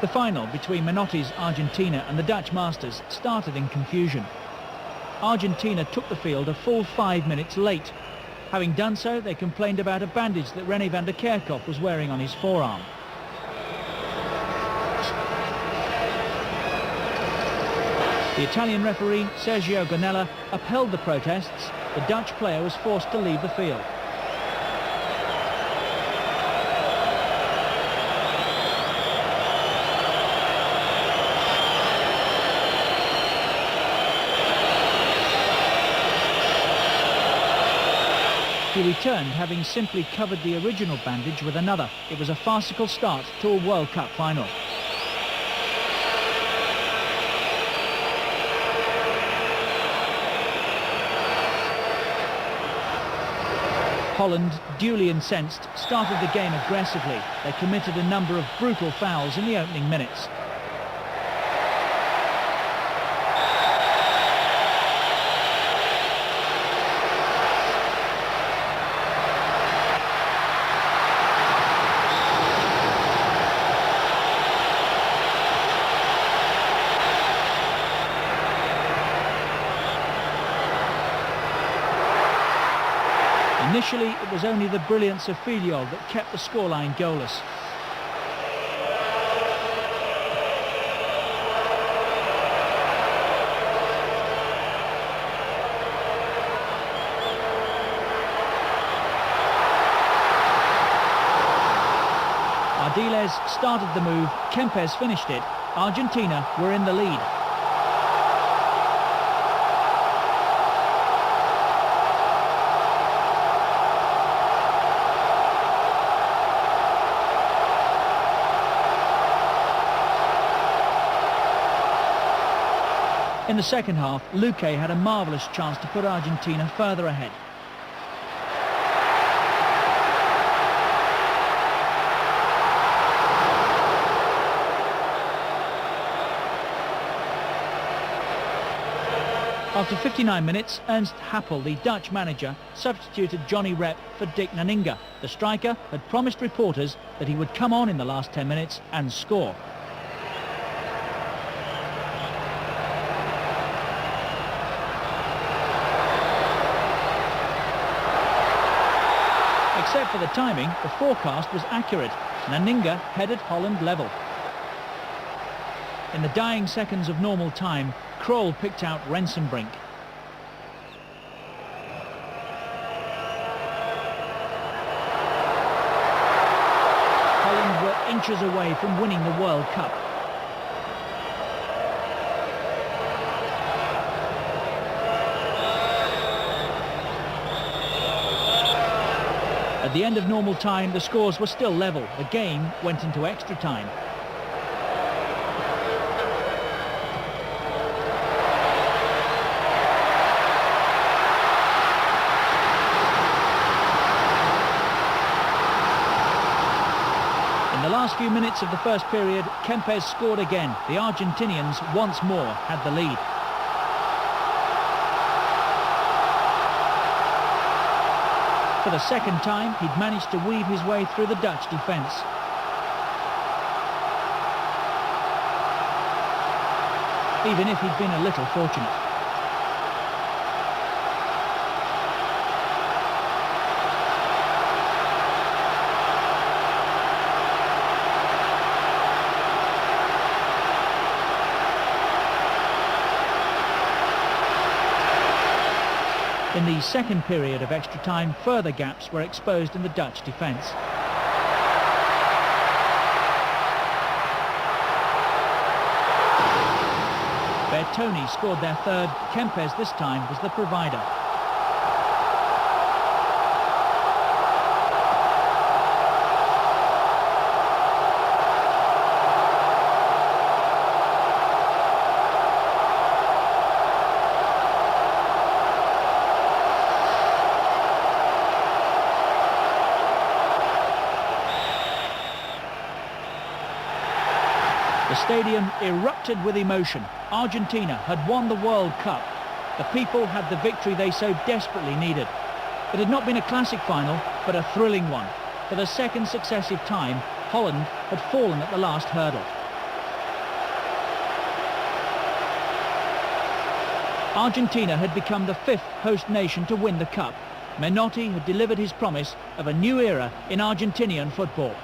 The final between Menotti's Argentina and the Dutch Masters started in confusion. Argentina took the field a full 5 minutes late. Having done so, they complained about a bandage that René van der Kerkhoff was wearing on his forearm. The Italian referee, Sergio Gonella, upheld the protests. The Dutch player was forced to leave the field. He returned, having simply covered the original bandage with another. It was a farcical start to a World Cup final. Holland, duly incensed, started the game aggressively. They committed a number of brutal fouls in the opening minutes. Initially, it was only the brilliance of Filiol that kept the scoreline goalless. Ardiles started the move, Kempes finished it. Argentina were in the lead. In the second half, Luque had a marvellous chance to put Argentina further ahead. After 59 minutes, Ernst Happel, the Dutch manager, substituted Johnny Rep for Dick Nannenninga. The striker had promised reporters that he would come on in the last 10 minutes and score. Except for the timing, the forecast was accurate. Nannenninga headed Holland level. In the dying seconds of normal time, Krol picked out Rensenbrink. Holland were inches away from winning the World Cup. At the end of normal time, the scores were still level. The game went into extra time. In the last few minutes of the first period, Kempes scored again. The Argentinians once more had the lead. For the second time, he'd managed to weave his way through the Dutch defence. Even if he'd been a little fortunate. In the second period of extra time, further gaps were exposed in the Dutch defence. Biertoni scored their third. Kempes this time was the provider. The stadium erupted with emotion. Argentina had won the World Cup. The people had the victory they so desperately needed. It had not been a classic final, but a thrilling one. For the second successive time, Holland had fallen at the last hurdle. Argentina had become the 5th host nation to win the cup. Menotti had delivered his promise of a new era in Argentinian football.